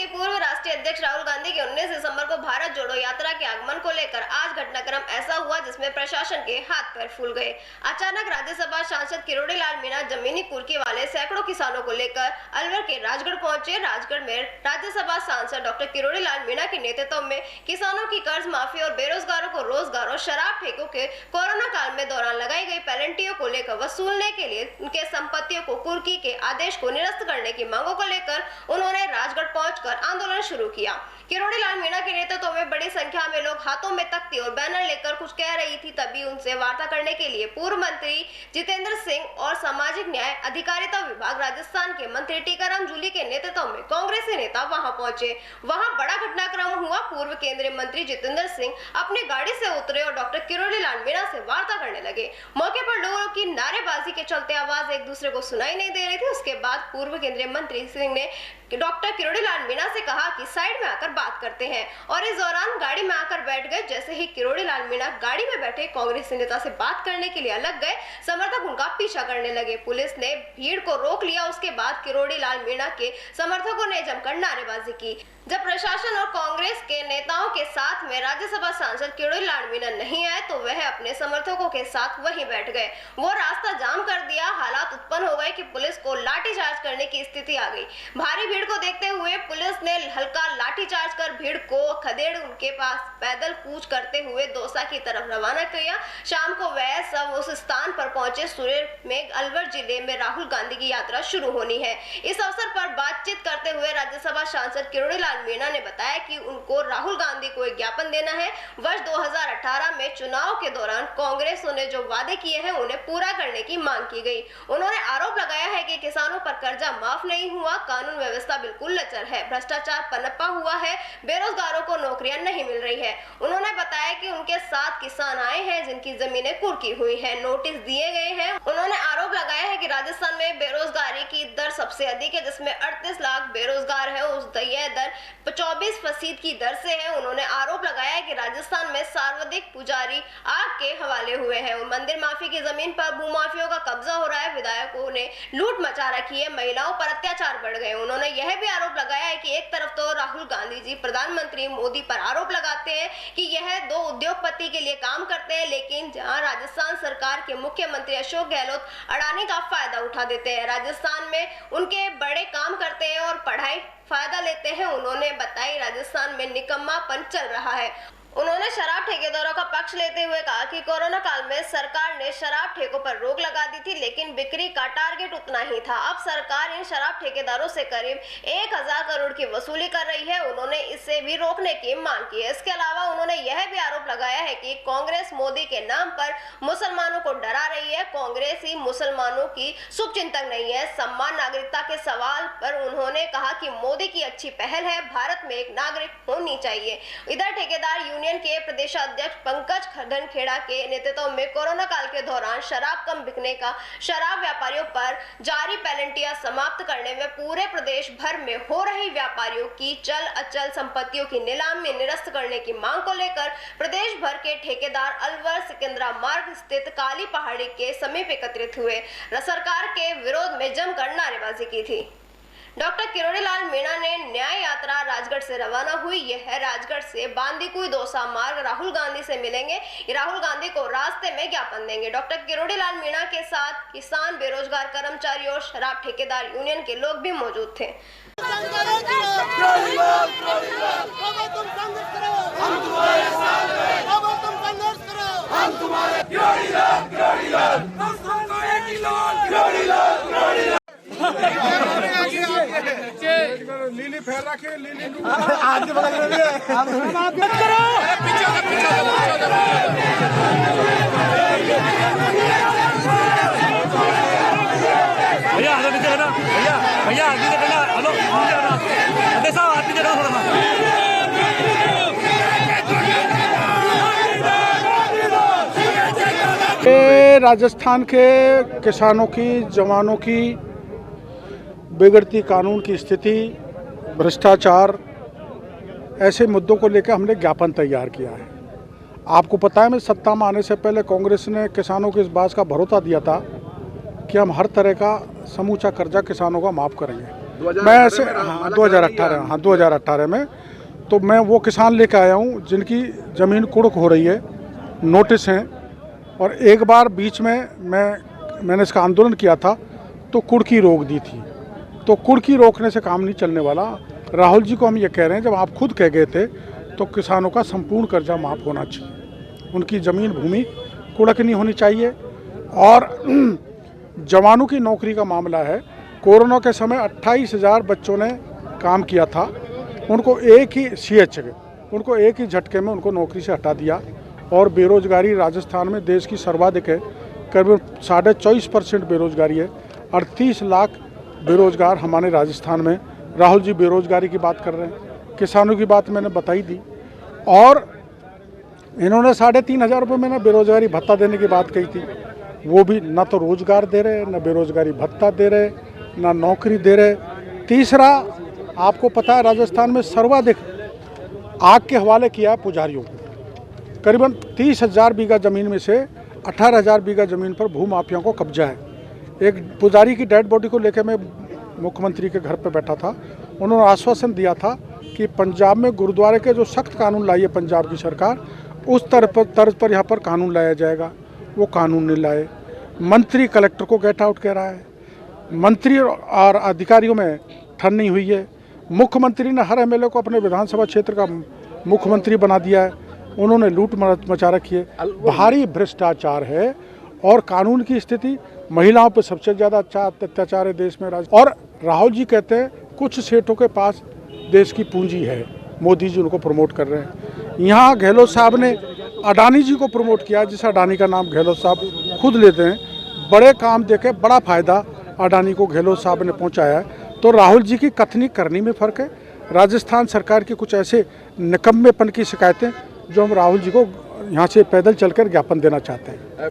के पूर्व राष्ट्रीय अध्यक्ष राहुल गांधी की 19 दिसंबर को भारत जोड़ो यात्रा के आगमन को लेकर आज घटनाक्रम ऐसा हुआ जिसमें प्रशासन के हाथ पैर फूल गए। अचानक राज्यसभा सांसद किरोड़ी लाल मीणा जमीनी कुर्की वाले सैकड़ों किसानों को लेकर अलवर के राजगढ़ पहुंचे। राजगढ़ में राज्यसभा सांसद डॉक्टर किरोड़ी लाल मीणा के नेतृत्व में किसानों की कर्ज माफी और बेरोजगारों को रोजगार और शराब ठेकों के कोरोना काल में दौरान लगाई गई पेनल्टियों को लेकर वसूलने के लिए उनके संपत्तियों को कुर्की के आदेश को निरस्त करने की मांगों को लेकर उन्होंने राजगढ़ पहुंचकर आंदोलन शुरू किया। किरोड़ी लाल मीणा के नेतृत्व में बड़ी संख्या में लोग हाथों में तख्ती और बैनर लेकर कुछ कह रही थी, तभी उनसे वार्ता करने के लिए पूर्व मंत्री जितेंद्र सिंह और सामाजिक न्याय अधिकारिता विभाग राजस्थान के मंत्री टीकाराम जूली के नेतृत्व में कांग्रेसी नेता वहां पहुंचे। वहां बड़ा घटनाक्रम हुआ। पूर्व केंद्रीय मंत्री जितेंद्र सिंह अपनी गाड़ी से उतरे और डॉक्टर किरोड़ी लाल मीणा से वार्ता करने लगे। मौके पर लोगों की नारेबाजी के चलते आवाज एक दूसरे को सुनाई नहीं दे रही थी। उसके बाद पूर्व केंद्रीय मंत्री सिंह ने डॉक्टर किरोड़ी लाल मीणा से कहा कि साइड में आकर बात करते हैं और इस दौरान गाड़ी में आकर बैठ गए। जैसे ही किरोड़ी लाल मीणा गाड़ी में बैठे कांग्रेस नेता से बात करने के लिए अलग गए, समर्थक उनका पीछा करने लगे। पुलिस ने भीड़ को रोक लिया। उसके बाद किरोड़ी लाल मीणा के समर्थकों ने जमकर नारेबाजी की। जब प्रशासन और कांग्रेस के नेताओं के साथ में राज्यसभा सांसद किरोड़ी लाल मीणा नहीं आए तो वह अपने समर्थकों के साथ वहीं बैठ गए। वो रास्ता जाम कर दिया। हालात उत्पन्न हो गए कि पुलिस को लाठीचार्ज करने की स्थिति आ गई। भारी भीड़ को देखते हुए पुलिस ने हल्का लाठीचार्ज कर भीड़ को खदेड़ उनके पास पैदल कूच करते हुए दौसा की तरफ रवाना किया। शाम को वह सब उस स्थान पर पहुंचे सुरेर में अलवर जिले में राहुल गांधी की यात्रा शुरू होनी है। इस अवसर पर बातचीत करते हुए राज्यसभा सांसद किरोड़ी लाल मीणा ने बताया कि उनको राहुल गांधी को एक ज्ञापन देना है। वर्ष 2018 में चुनाव के दौरान कांग्रेस ने जो वादे किए हैं उन्हें पूरा करने की मांग की गई। उन्होंने आरोप लगाया है कि किसानों पर कर्जा माफ नहीं हुआ, कानून व्यवस्था बिल्कुल लचर है, भ्रष्टाचार पनपा हुआ है, बेरोजगारों को नौकरियां नहीं मिल रही है। उन्होंने बताया कि उनके साथ किसान आए हैं जिनकी जमीनें कुर्की हुई हैं, नोटिस दिए गए हैं। उन्होंने आरोप लगाया है कि राजस्थान में बेरोजगारी की दर सबसे अधिक है, जिसमें 38 लाख बेरोजगार है। उस यह दर 24% की दर से है। उन्होंने आरोप लगाया है कि राजस्थान में सर्वाधिक पुजारी आग के हवाले हुए हैं। मंदिर माफी की जमीन पर भूमाफियों का कब्जा हो रहा है। विधायकों ने लूट मचा रखी है। महिलाओं पर अत्याचार बढ़ गए। उन्होंने यह भी आरोप लगाया है कि एक तरफ तो राहुल गांधी जी प्रधानमंत्री मोदी पर आरोप लगाते हैं कि यह दो उद्योगपति के लिए काम करते हैं, लेकिन जहां राजस्थान सरकार के मुख्यमंत्री अशोक गहलोत अडानी का फायदा उठा देते हैं। राजस्थान में उनके बड़े काम करते हैं और पढ़ाई फायदा लेते हैं। उन्होंने बताई राजस्थान में निकम्मापन चल रहा है। उन्होंने शराब ठेकेदारों का पक्ष लेते हुए कहा कि कोरोना काल में सरकार ने शराब ठेकों पर रोक लगा दी थी, लेकिन बिक्री का टारगेट उतना ही था। अब सरकार इन शराब ठेकेदारों से करीब 1000 करोड़ की वसूली कर रही है। उन्होंने इसे भी रोकने की मांग की है। इसके अलावा उन्होंने यह भी आरोप लगाया है कि कांग्रेस मोदी के नाम पर मुसलमानों को डरा रही है। कांग्रेस ही मुसलमानों की शुभचिंतक नहीं है। सम्मान नागरिकता के सवाल पर उन्होंने कहा कि मोदी की अच्छी पहल है, भारत में एक नागरिक होनी चाहिए। इधर ठेकेदार यूनियन के प्रदेशाध्यक्ष पंकज धनखेड़ा के नेतृत्व में कोरोना काल के दौरान शराब कम बिकने का शराब व्यापारियों पर जारी पेनल्टियां समाप्त करने में पूरे प्रदेश भर में हो रही व्यापारियों की चल अचल संपत्तियों की नीलामी निरस्त करने की मांग को लेकर प्रदेश भर के ठेकेदार अलवर सिकंदरा मार्ग स्थित काली पहाड़ी के समीप एकत्रित हुए। सरकार के विरोध में जमकर नारेबाजी की थी। डॉक्टर किरोड़ी लाल मीणा ने न्याय यात्रा राजगढ़ से रवाना हुई। यह राजगढ़ से बांदीकुई दौसा मार्ग राहुल गांधी से मिलेंगे। राहुल गांधी को रास्ते में ज्ञापन देंगे। डॉक्टर किरोड़ी लाल मीणा के साथ किसान, बेरोजगार कर्मचारी और शराब ठेकेदार यूनियन के लोग भी मौजूद थे। लीली फेर रखे, लीली आगे बगल में भी है। आप करो भैया आगे पीछे करना, भैया आगे से करना। हेलो अरे साहब आप पीछे करो थोड़ा सा। ये राजस्थान के किसानों की, जवानों की बिगड़ती कानून की स्थिति, भ्रष्टाचार, ऐसे मुद्दों को लेकर हमने ज्ञापन तैयार किया है। आपको पता है, मैं सत्ता में आने से पहले कांग्रेस ने किसानों को इस बात का भरोसा दिया था कि हम हर तरह का समूचा कर्जा किसानों का माफ़ करेंगे। मैं ऐसे हाँ 2018 में तो मैं वो किसान लेके आया हूँ जिनकी ज़मीन कुड़क हो रही है, नोटिस हैं। और एक बार बीच में मैंने इसका आंदोलन किया था तो कुड़की रोक दी थी। तो कुड़की रोकने से काम नहीं चलने वाला। राहुल जी को हम ये कह रहे हैं, जब आप खुद कह गए थे तो किसानों का संपूर्ण कर्जा माफ़ होना चाहिए, उनकी ज़मीन भूमि कुड़क नहीं होनी चाहिए। और जवानों की नौकरी का मामला है, कोरोना के समय 28,000 बच्चों ने काम किया था, उनको एक ही उनको एक ही झटके में उनको नौकरी से हटा दिया। और बेरोजगारी राजस्थान में देश की सर्वाधिक है, करीब 24.5% बेरोजगारी है। 38 लाख बेरोजगार हमारे राजस्थान में। राहुल जी बेरोजगारी की बात कर रहे हैं, किसानों की बात मैंने बताई दी। और इन्होंने 3,500 रुपये में ना बेरोजगारी भत्ता देने की बात कही थी, वो भी ना तो रोजगार दे रहे, ना बेरोजगारी भत्ता दे रहे, ना नौकरी दे रहे। तीसरा, आपको पता है राजस्थान में सर्वाधिक आग के हवाले किया है पुजारियों को। करीबन 30,000 बीघा ज़मीन में से 18,000 बीघा ज़मीन पर भूमाफियाओं को कब्जा है। एक पुजारी की डेड बॉडी को लेकर मैं मुख्यमंत्री के घर पर बैठा था, उन्होंने आश्वासन दिया था कि पंजाब में गुरुद्वारे के जो सख्त कानून लाई है पंजाब की सरकार, उस तर्ज पर यहाँ पर कानून लाया जाएगा। वो कानून नहीं लाए। मंत्री कलेक्टर को गेट आउट कह रहा है, मंत्री और अधिकारियों में ठन नहीं हुई है। मुख्यमंत्री ने हर एमएलए को अपने विधानसभा क्षेत्र का मुख्यमंत्री बना दिया है, उन्होंने लूट मचा रखी है, भारी भ्रष्टाचार है। और कानून की स्थिति, महिलाओं पर सबसे ज़्यादा अत्याचार है देश में। और राहुल जी कहते हैं कुछ सेठों के पास देश की पूंजी है, मोदी जी उनको प्रमोट कर रहे हैं। यहाँ गहलोत साहब ने अडानी जी को प्रमोट किया, जिस अडानी का नाम गहलोत साहब खुद लेते हैं। बड़े काम देके बड़ा फ़ायदा अडानी को गहलोत साहब ने पहुँचाया है। तो राहुल जी की कथनी करनी में फ़र्क है। राजस्थान सरकार की कुछ ऐसे निकम्मेपन की शिकायतें जो हम राहुल जी को यहाँ से पैदल चलकर ज्ञापन देना चाहते हैं।